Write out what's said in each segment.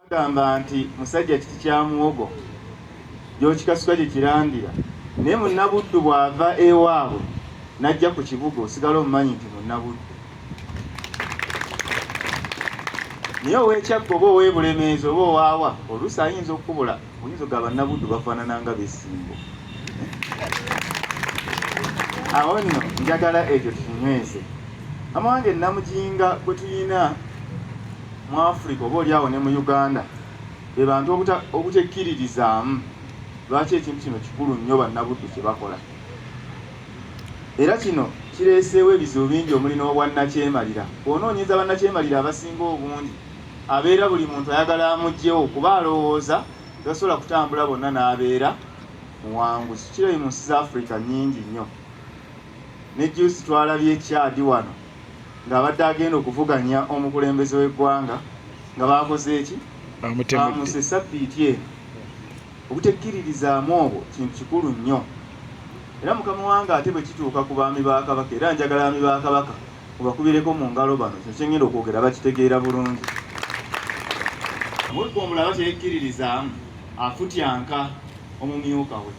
Gamba nti musajja kiti kya muwogo gy'okikasuka gye kirandira naye munnabuddu bw'ava ewaabwe n'ajja ku kibuga osigala omumanyi nti munnabuddu. Naye ow'ekyaggo oba ow'ebulemeezi oba owaawa oluusi ayinza okukubula oyinza ogaba bannabuddu bafaanana nga b'essingo. Awo nno njagala ekyo tukinyweze. Amange Namujinga gwe tulina mu Africa oba oliawo ne mu Uganda be bantu obutekkiririzaamu lwaki ekintu kino kikulu nnyo bannabuddu kye bakola. Era kino kireeseewo ebizibu bingi omuli n'obwannakyemalira. Bw'onoonyeza bannakyemalira abasinga obungi abeera buli muntu ayagala amuggyewo kuba alowooza tasobola kutambula bonna n'abeera muwanguzi. Kirayi mu nsi za Africa nnyingi nnyo. Ne juice twalabye Chad wano ng'abadde agenda okuvuganya omukulembeze w'eggwanga nga baakoze eki? Bamuse sabbiiti eno. Obutekkiririzaamu obwo kintu kikulu nnyo. Era Mukama wange ate bwe kituuka ku baami ba Kabaka, era njagala baami ba Kabaka obakubireko mu ngalo bano, kyo kye ngenda okwogera bakitegeera bulungi. Omuntu omulala teyekkiririzaamu afutyanka omumyuka we.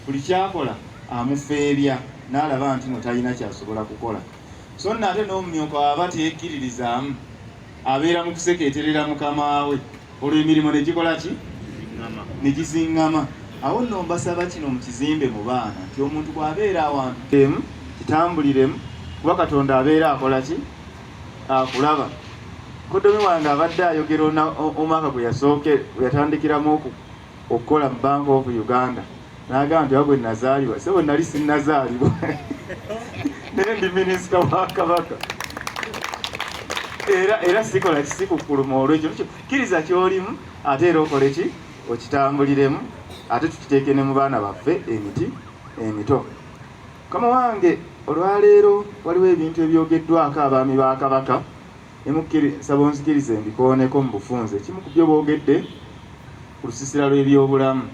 Buli kyakola amufeebya n'alaba nti no talina kyasobola kukola. So nno ate n'omumyuka waba teyekkiririzaamu abeera mu kusekeeterera mukama we, olwo emirimu ne gikola ki? Ne giziŋŋama. Awo nno mbasaba kino mu kizimbe mu baana nti omuntu bw'abeera awantu emu kitambuliremu kuba Katonda abeera akola ki? Akulaba. Kodomi wange abadde ayogera omwaka gwe yatandikiramu okukola mu Bank of Uganda n'agamba nti wabwe nazaalibwa so bwe nali sinnazaalibwa naye ndi minisita wa Kabaka era sikola kisikukuluma olwekyo kkiriza ky'olimu ate era okole ki? Okitambuliremu ate tukiteeke ne mu baana baffe emiti emito. Mukama wange olwaleero waliwo ebintu ebyogeddwako abaami ba Kabaka saba onzikirize mbikooneko mu bufunze. Kimu ku byo boogedde ku lusiisira lw'ebyobulamu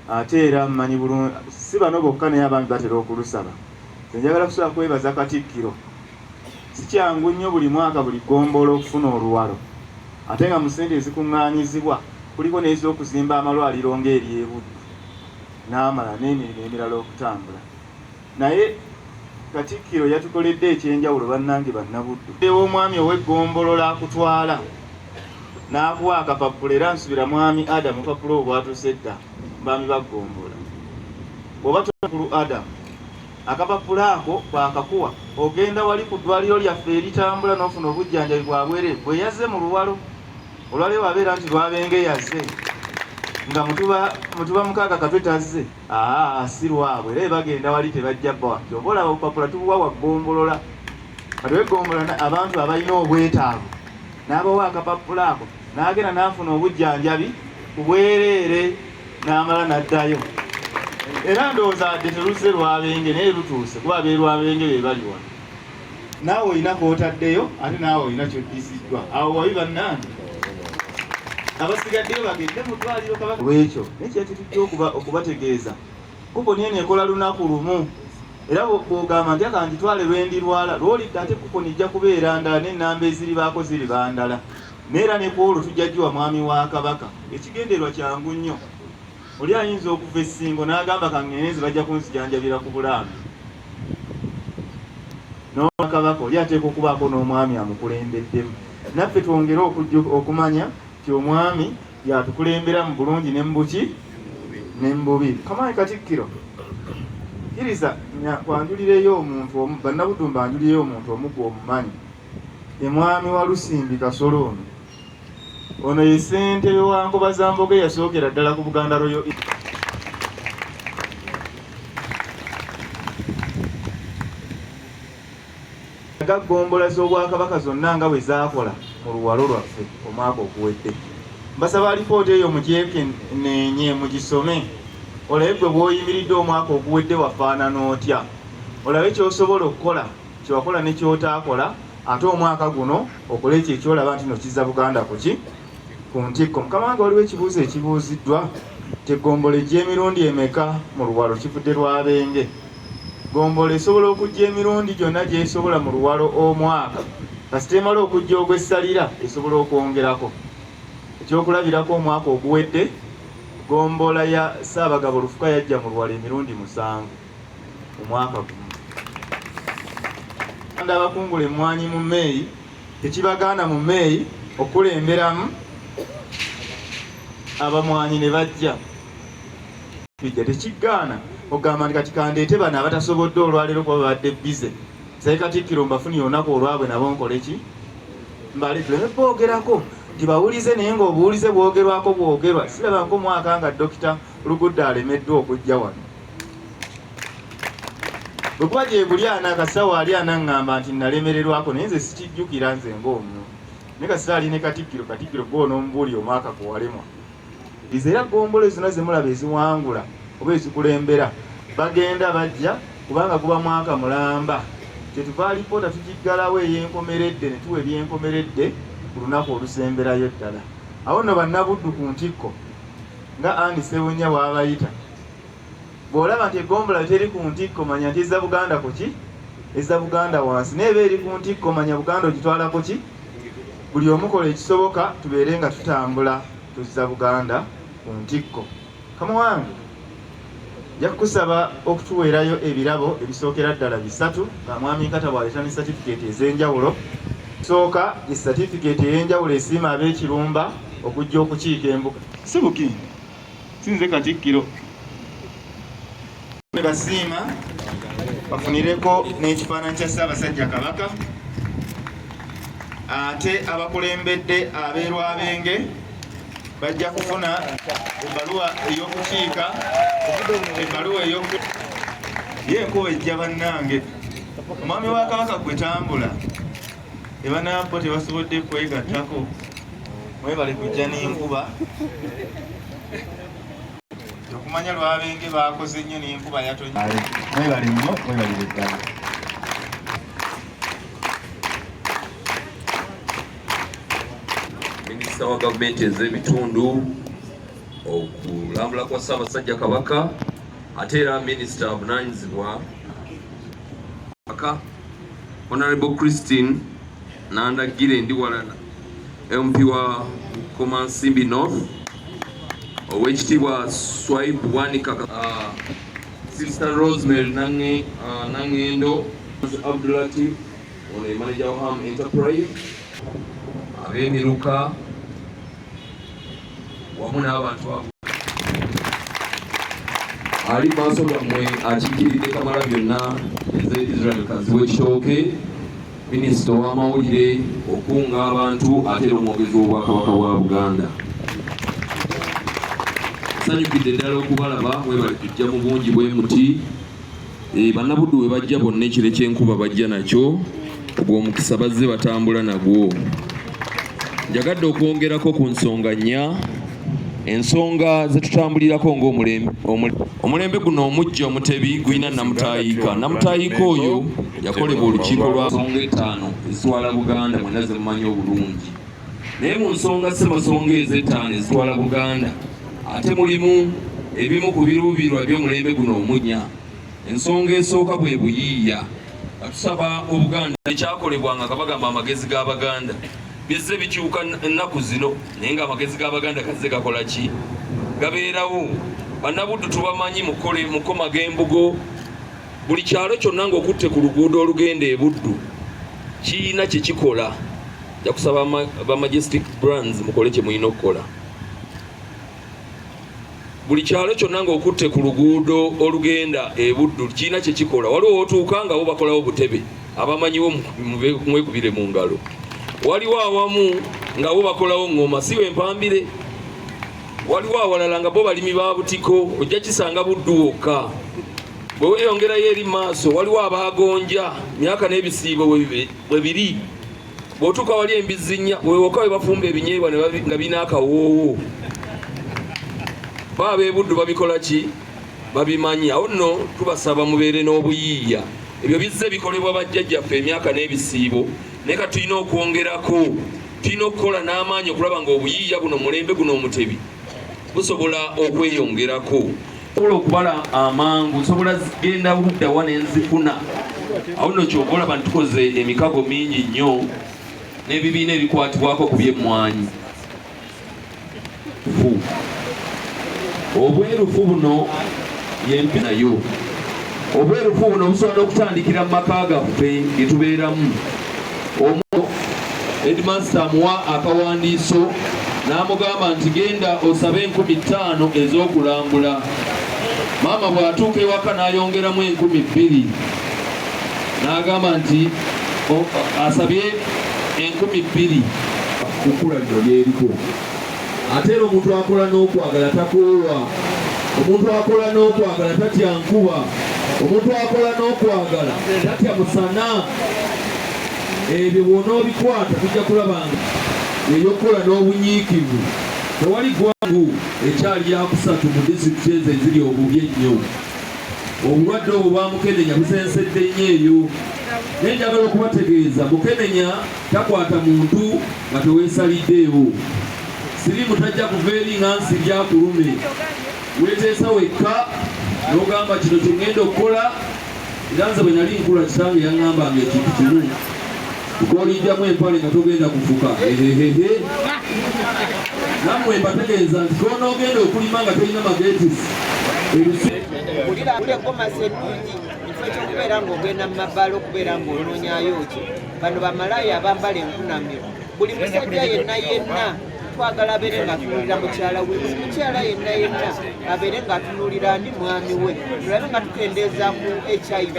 ate era mmanyi bulungi si bano bokka naye abaami batera okulusaba. Njagala kusobola kwebaza Katikkiro. Si kyangu nnyo buli mwaka buli ggombolola okufuna oluwalo ate nga mu ssente ezikuŋŋaanyizibwa kuliko n'ez'okuzimba amalwaliro ng'eri e Buddu n'amala n'emirimu emirala okutambula. Naye Katikkiro yatukoledde ekyenjawulo bannange bannabuddu. Omwami ow'eggombolola akutwala n'akuwa akapapula era nsubira mwami Adamu papula obwatuse dda baami baggombola. Oba tokulu Adamu akapapula ako bw'akakuwa ogenda wali ku ddwaliro lyaffe eritambula n'ofuna obujjanjabi bwa bwereere bwe yazze mu luwalo. Olwaleero wabeera nti lwabenge yazze nga mutuba mukaaga katwe tazze si lwabwe era bagenda wali tebajja bba nti oba olaba obupapula tubuwa waggombolola kati weggombola abantu abalina obwetaavu n'abawa akapapula ako n'agenda n'afuna obujjanjabi ku bwereere n'amala n'addayo. Era ndowooza adde teruzze lwabenge naye lutuuse kuba abeerwabenge be bali wano. Naawe olina kootaddeyo ate naawe olina ky'oddisiddwa. Awo wabi bannange abasigaddeyo bagende mu ddwaliro Kabaka. Olwekyo naye kyetutujja okubategeeza kuko niyo neekola lunaku lumu era bw'ogamba nti akangitwale lwendirwala lw'olidde ate kuko nijja kubeera ndala n'ennamba eziribaako ziriba ndala. Neera ne kwolwo tujja giwa mwami wa Kabaka. Ekigendererwa kyangu nnyo. Oli ayinza okuva essingo n'agamba kangenezi bajja kunzijanjabira ku bulambi. N'owa Kabaka oli ateeka okubaako n'omwami amukulembeddemu. Naffe twongere okumanya nti omwami yatukulembera mu bulungi ne mu buki ne mu bubi. Kamayi Katikkiro kkiriza kwanjulireyo omuntu omu bannabuddu mbanjulireyo omuntu omu gw'omumanyi mwami wa Lusimbi Kasolo ono ye ssentebe wa Nkobazambogo yasookera ddala ku Buganda Royal ggombolola z'Obwakabaka zonna nga bwe zaakola mu luwalo lwaffe omwaka oguwedde. Mbasaba alipoota eyo mugyekeneenye mugisome olabe gwe bw'oyimiridde omwaka oguwedde wafaanana otya, olabe ky'osobola okukola kyewakola ne ky'otaakola ate omwaka guno okole ekyo ekyolaba nti no kizza Buganda kuki ku ntikko. Mukama wange waliwo ekibuuzo ekibuuziddwa teggombolo ejja emirundi emeka mu luwalo kivudde lwabenge. Gombola esobola okujja emirundi gyonna gy'esobola mu luwalo omwaka kasita emala okujja ogw'essalira esobola okwongerako. ekyokulabirako omwaka oguwedde gombola ya Ssaabagabo Lufuka yajja mu Luwalo emirundi 7 omwaka gumu. Abakungula emmwanyi mu Meeyi tekibagaana mu Meeyi okulemberamu abamwanyi ne bajja bijja tekigaana ogamba nti kati kandeete bano abatasobodde olwaleero kuba babadde bize sayi Katikkiro mbafuni olunaku olwabwe nabo nkole ki mbaleetuleme boogerako tibawulize naye ng'obuwulize bwogerwako bwogerwa. Siraba nk'omwaka nga Dokita Lugudde alemeddwa okujja wano. Bwe kuba gye buli ana akasawo ali anaŋŋamba nti nalemererwako naye nze sikijjukira nze ng'omwo. Naye kasita ali ne Katikkiro, Katikkiro gwe onoomubuulira omwaka gwe walemwa. Izo era ggombolo zonna ze mulaba eziwangula oba ezikulembera bagenda bajja kubanga guba mwaka mulamba. Kyetuva alipoota tugiggalawo ey'enkomeredde ne tuwa ebyenkomeredde ku lunaku olusemberayo ddala. Awo nno bannabuddu ku ntikko nga Andy Ssebunya bw'abayita. Bw'olaba nti eggombola teri ku ntikko manya nti ezza Buganda ku ki? Ezza Buganda wansi. N'eba eri ku ntikko manya Buganda ogitwala ku ki? Buli omu kola ekisoboka tubeere nga tutambula tuzza Buganda ku ntikko. Kama wange nja kukusaba okutuweerayo ebirabo ebisookera ddala 3 nga Mwami Nkata bw'aleeta ne satifikeeti ez'enjawulo. Sooka ye satifikeeti ey'enjawulo esiima ab'ekirumba okujja okukiika embuga. Sibuki sinze Katikkiro ne basiima bafunireko n'ekifaananyi kya Ssaabasajja Kabaka. Ate abakulembedde abeerwabenge bajja kufuna ebbaluwa ey'okukiika ebbaluwa y'enkuba ejja bannange. Omwami wa Kabaka gwe tambula ebanaabo tebasobodde kwegattako mwebale kujja n'enkuba. Okumanya lwabenge bakoze nnyo n'enkuba yatonye. Mwebale nnyo mwebalire ddala. Minisita wa gavumenti ez'Ebitundu okulambula kwa Ssaabasajja Kabaka ate era minisita avunaanyizibwa Kabaka Honorable Christine Nandagire Ndiwalana MP wa Komansimbi North Owekitiibwa Swipe Wanika Sister Rosemary Nangendo Abdulatif ono manager wa Ham Enterprise ab'emiruka wamu n'abantu ali maaso gammwe akikiridde Kamalabyonna ez'Israel Kazibwe Kitooke minisita w'amawulire okunga abantu ate era omwogezi w'obwakabaka bwa Buganda. Sanyukidde ddala okubalaba mwebale tujja mu bungi bwe muti. Bannabuddu we bajja bonna ekire ky'enkuba bajja nakyo ogw'omukisa bazze batambula nagwo. Njagadde okwongerako ku nsonga 4 ensonga zetutambulirako ng'omulembe. Omulembe guno omuggya omutebi gulina namutayiika. Namutayiika oyo yakolebwa olukiiko lwa nsonga 5 ezitwala Buganda mwenna ze mumanyi obulungi. Naye mu nsonga ssemasonga ez'ettaano ezitwala Buganda ate mulimu ebimu ku biruubirwa by'omulembe guno omunya. Ensonga esooka bwe buyiiya. Batusaba Obuganda ekyakolebwanga nga bagamba amagezi g'Abaganda bizze bikyuka ennaku zino naye ng'amagezi g'Abaganda kazze gakola ki? Gabeerawo. Bannabuddu tubamanyi mukoma g'embugo. Buli kyalo kyonna ng'okutte ku luguudo olugenda e Buddu kiina kye kikola. Nja kusaba ba Majestic Brands mukole kye mulina okukola. Buli kyalo kyonna ng'okutte ku luguudo olugenda e Buddu kiina kye kikola. Waliwo otuuka nga bo bakolawo butebe abamanyiwo mwekubire mu ngalo. Waliwo awamu nga bo bakolawo ngoma si empambire. Waliwo awalala nga bo balimi ba butiko ojja kisanga Buddu wokka. Bwe weeyongerayo eri maaso waliwo abagonja myaka n'ebisiibo bwe biri. Bw'otuuka wali embizinnya wewokka we bafumba ebinyeebwa nga birina akawoowo. Baba Buddu babikola ki? Babimanyi. Awo nno tubasaba mubeere n'obuyiiya. Ebyo bizze bikolebwa bajjajjaffe emyaka n'ebisiibo. Naye ka tulina okwongerako. Tulina okukola n'amaanyi okulaba ng'obuyiiya buno mulembe guno omutebi busobola okweyongerako. Osobola okubala amangu, nsobola genda budda wa ne nzifuna. Awo nno ky'oba olaba nti tukoze emikago mingi nnyo n'ebibiina ebikwatibwako ku by'emmwanyi. obwerufu buno yempi nayo. Obwerufu buno busobola okutandikira mu maka gaffe ge tubeeramu. Headmaster amuwa akawandiiso n'amugamba nti genda osabe 50,000 ez'okulambula. Maama bw'atuuka ewaka n'ayongeramu 2,000 n'agamba nti asabye 2,000 kukula lino lyeriko. Ate era omuntu akola n'okwagala takoolwa, omuntu akola n'okwagala tatya nkuba, omuntu akola n'okwagala tatya musana. Ebyo bw'onoobikwata tujja kulabanga eyokukola n'obunyiikivu. Tewali ggwangu ekyali yakusatu mu disitulikiti ezo eziri obubi ennyo. Obulwadde obwo bwamukenenya busensedde nnyo eyo. Naye njagala okubategeeza mukenenya takwata muntu nga teweesaliddeewo. Sirimu tajja kuva eri nga nsi byakulume. Weeteesa wekka n'ogamba kino kye ŋŋenda okukola. Era nze bwe nali nkula kitange yaŋŋambanga ekintu kimu, tukolijjamu empale nga togenda kufuka. Nammwe mbategeeza nti konoogenda okulima nga tolina magetisi. Kulira engoma z'ennungi kifo ky'okubeera ng'ogenda mu mabbala okubeera ng'onoonyayo ki. Bano bamalaaya abambala enkunamiro. Buli musajja yenna twagala abeere ng'atunuulira mukyala we. Buli mukyala yenna abeere ng'atunuulira ndi mwami we. Tulabe nga tukendeeza ku HIV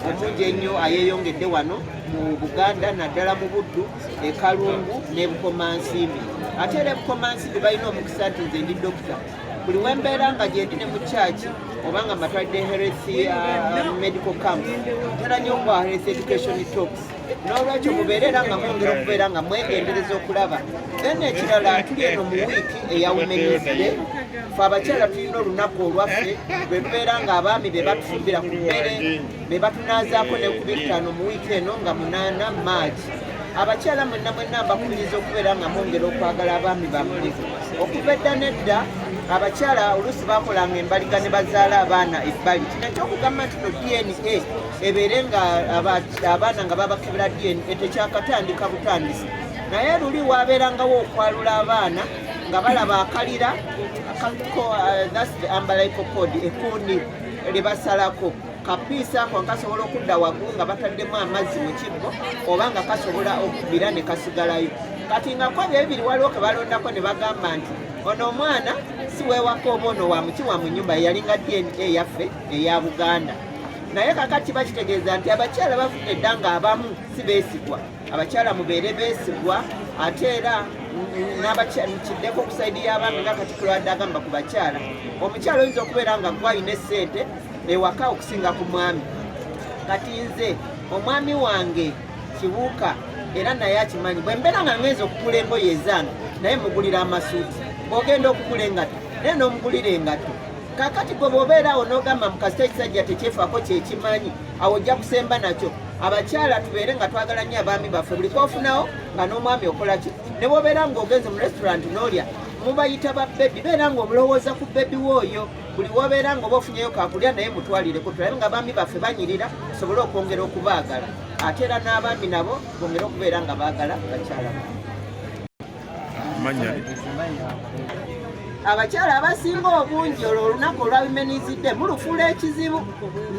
omungi ennyo ayeeyongedde wano mu Buganda naddala mu Buddu, e Kalungu ne Bukomansimbi. Ate era Bukomansimbi balina omukisa nti nze ndi dokita. Buli wembeera nga gyendi ne mu kyaki oba nga matwadde health medical camp ntera nnyo okuba health education talks. N'olwekyo mubeere era nga mwongera okubeera nga mwegendereza okulaba. Then ekirala tuli eno mu wiiki eya Women's Day. Ffe abakyala tulina olunaku olwaffe lwe tubeera ng'abaami be batufumbira ku mmere be batunaazaako ne ku 5 mu wiiki eno nga 8 Maaci. Abakyala mwenna mbakubiriza okubeera nga mwongera okwagala abaami bammwe. Okuva edda n'edda abakyala oluusi bakolanga embaliga ne bazaala abaana ebbali. Kino ekyokugamba nti no DNA ebeere nga abaana nga babakebera DNA tekyakatandika butandisi. Naye luli waabeerangawo okwalula abaana nga balaba akalira that's the umbilical cord, ekundi lye basalako kapiisa ako kasobola okudda waggulu nga bataddemu amazzi mu kibbo oba nga kasobola okubira ne kasigalayo. Kati nga kwabyo ebiri waliwo ke balondako ne bagamba nti ono omwana si weewaka oba ono wa muki wa mu nnyumba yalinga DNA yaffe eya Buganda. Naye kakati bakitegeeza nti abakyala bavudde dda nga abamu si beesigwa. Abakyala mubeere beesigwa ate era kiddeko okusaidi y'abaami nga Katikkiro adde agamba ku bakyala. Omukyala oyinza okubeera nga gwalina essente ewaka okusinga ku mwami. Kati nze omwami wange kibuuka era naye akimanyi bwe mbeera nga ngenza okugula engoye ezange naye mugulira amasuuti. Bw'ogenda okugula engatto naye n'omugulira engatto. Kakati gwe bw'obeeraawo n'ogamba mukasita ekisajja tekyefaako kyekimanyi awo ojja kusemba nakyo. Abakyala tubeere nga twagala nnyo abaami baffe buli kwofunawo nga n'omwami okola ki. Ne bw'obeera ng'ogenze mu restaurant n'olya mubayita ba bebi beera ng'omulowooza ku bebi w'oyo. Buli w'obeera ng'oba ofunyeyo kakulya naye mutwalireko tulabe nga abaami baffe banyirira tusobole okwongera okubaagala. Ate era n'abaami nabo bongere okubeera nga baagala bakyala. Abakyala abasinga obungi olwo olunaku olwabimenizidde mulufuula ekizibu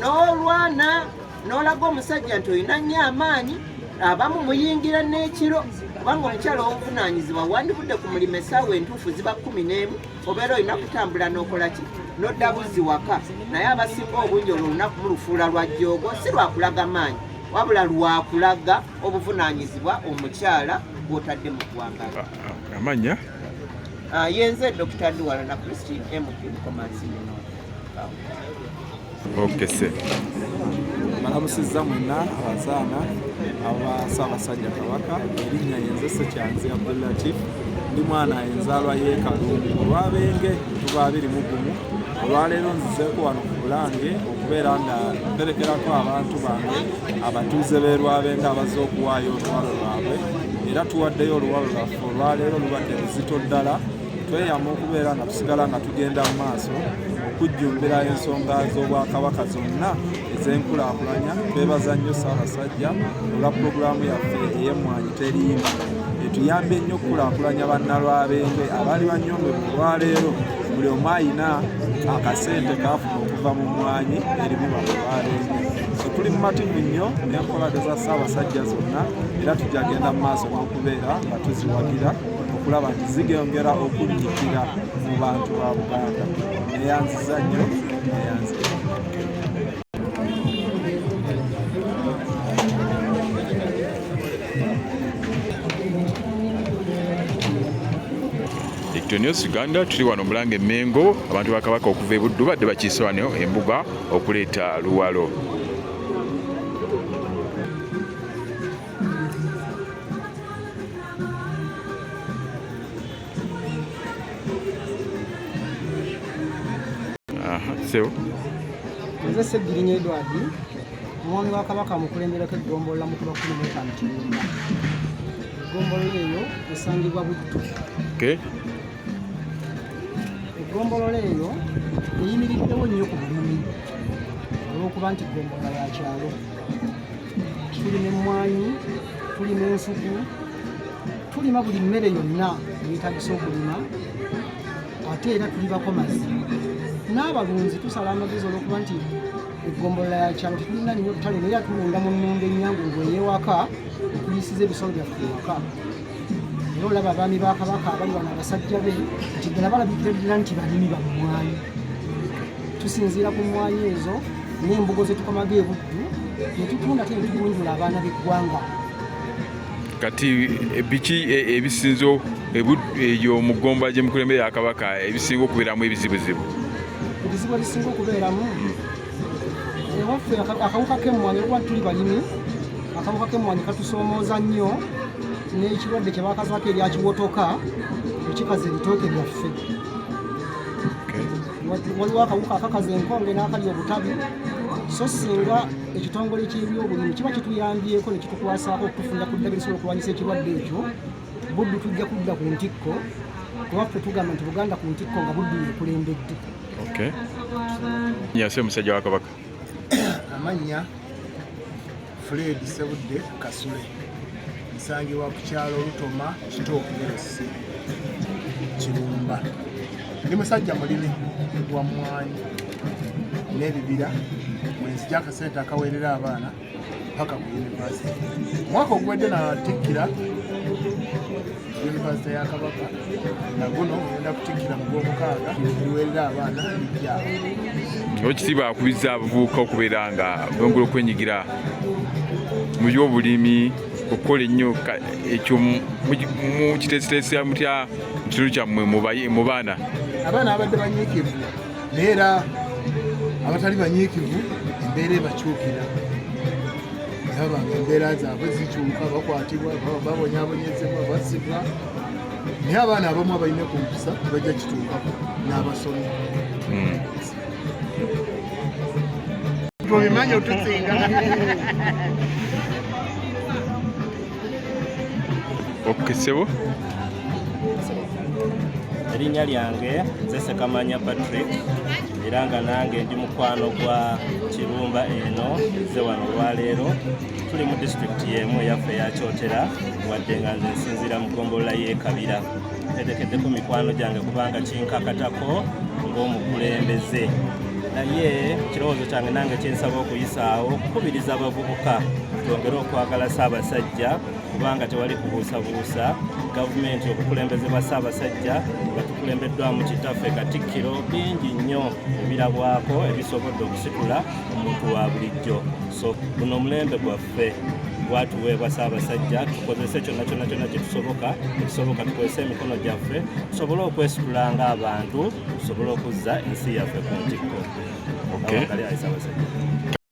n'olwana n'olaga omusajja nti olina nnyo amaanyi. Abamu muyingira n'ekiro kubanga omukyala w'obuvunaanyizibwa wandivudde ku mulimu essaawa entuufu ziba 11 obeera olina kutambula n'okola ki n'odda buzzi waka. Naye abasinga obungi olwo olunaku mulufuula lwa jjoogo si lwakulaga maanyi wabula lwakulaga obuvunaanyizibwa omukyala bw'otadde mu ggwanga. Amanya yenze Dr. Luwalo na Christine MP Komansimbi. okese balamusizza mwenna abazaana abassaabasajja Kabaka. Erinnya yenze Sekyanzi Abdullatif ndi mwana enzaalwa y'e Kalungu. Olwabenge tuba 21 olwaleero nzizeeko wano ku Bulange okubeera nga mperekerako abantu bange abatuuze b'e Lwabenge abazze okuwaayo oluwalo lwabwe era tuwaddeyo oluwalo lwaffe olwaleero lubadde luzito ddala. Tweyama okubeera nga tusigala nga tugenda mu maaso okujjumbira ensonga z'Obwakabaka zonna ez'enkulaakulanya. Twebaza nnyo Ssaabasajja olwa pulogulaamu yaffe ey'emmwanyi terimba kituyambye nnyo okukulaakulanya bannalwabenge abaali bannyombe mu lwaleero buli omu ayina akasente kaafuna okuva mu mmwanyi erimu bamulwabenge. Tuli mu mativu nnyo n'enkola za Ssaabasajja zonna era tujja genda mu maaso n'okubeera nga tuziwagira okulaba nti zigeyongera okunyiikira mu bantu ba Buganda. Neyanziza nnyo, neyanziza. News Uganda tuli wano Mulange Mengo abantu ba Kabaka okuva e Buddu badde bakiise wano embuga okuleeta luwalo. Sewo nze Segirinnya Edward omwami wa Kabaka amukulemberako eggombolola mu kuba 15 Kirumba. Eggombolola eyo esangibwa Buddu. Eggombolola eyo eyimiriddewo nnyo ku bulimi olw'okuba nti ggombolola ya kyalo. Tulima emmwanyi, tulima ensugu, tulima buli mmere yonna eyetaagisa okulima, ate era tulibako mazzi. N'abalunzi tusala amagezi olw'okuba nti eggombolola ya kyalo tetulina nnyo ttale naye atulunda mu nnunda ennyangu ey'ewaka okuyisiza ebisolo byaffe ewaka. Era olaba abaami ba Kabaka abali wano abasajja be nti ddala balabikira nti balimi ba mmwanyi. Tusinziira ku mmwanyi ezo n'embugo ze tukomaga e Buddu ne tutunda te ebigunjula abaana b'eggwanga. Kati biki ebisinzo eyo mu ggomba gye mukulembera ya Kabaka ebisinga okubeeramu ebizibuzibu? Ebizibu ebisinga okubeeramu ewaffe akawuka k'emmwanyi olwa tuli balimi, akawuka k'emmwanyi katusoomooza nnyo n'ekirwadde kye baakazaako erya kiwotoka ekikaza ebitooke byaffe. Waliwo akawuka akakaza enkonge n'akalya obutabi, so singa ekitongole ky'ebyobulimi kiba kituyambyeko ne kitukwasaako okutufunira ku ddagala lisobola okulwanyisa ekirwadde ekyo, Buddu tujja kudda ku ntikko kuba ffe tugamba nti Buganda ku ntikko nga Buddu yeekulembedde. Nyase musajja wa Kabaka. Amannya Fred Sebudde Kasule, nsangibwa ku kyalo Lutoma Kitooke Kirumba. Ndi musajja mulimi wa mmwanyi n'ebibira mwenzija akasente akaweerera abaana paka ku yunivasite. Omwaka oguwedde natikkira yunivasite ya Kabaka na guno ngenda kutikkira mu gw'omukaaga liweerera abaana ebijjaawo. Ekitiibwa akubiza abavubuka okubeera nga bongera okwenyigira mu by'obulimi okukola ennyo ekyo mu kiteeseteese mutya mu kitundu kyammwe mu baana? Abaana abadde banyiikivu naye era abatali banyiikivu embeera ebakyukira. Abanga embeera zaabwe zikyuka, bakwatibwa, babonyaabonyezebwa, bassibwa. Naye abaana abamu abalina ku mpisa tebajja kituukako n'abasomi. Obimanyi otusinga. Okesebo? Erinnya lyange nze Sekamanya Patrick era nga nange ndi mukwano gwa Kirumba eno nze wano olwaleero. Tuli mu disitulikiti y'emu eyaffe eya Kyotera wadde nga nze nsinziira mu ggombolola y'e Kabira. Nteekeddeko mikwano gyange kubanga kinkakatako ng'omukulembeze. Naye kirowoozo kyange nange kyensaba okuyisaawo kukubiriza abavubuka twongere okwagala Ssaabasajja kubanga tewali kubuusabuusa. Gavumenti obukulembeze bwa Ssaabasajja nga tukulembeddwamu kitaffe Katikkiro bingi nnyo ebirabwako ebisobodde okusitula omuntu wa bulijjo. So buno omulembe gwaffe gwatuweebwa Ssaabasajja, tukozese kyonna kye tusoboka tukozese emikono gyaffe tusobole okwesitula ng'abantu tusobole okuzza ensi yaffe ku ntikko. Abagali ayi Ssaabasajja.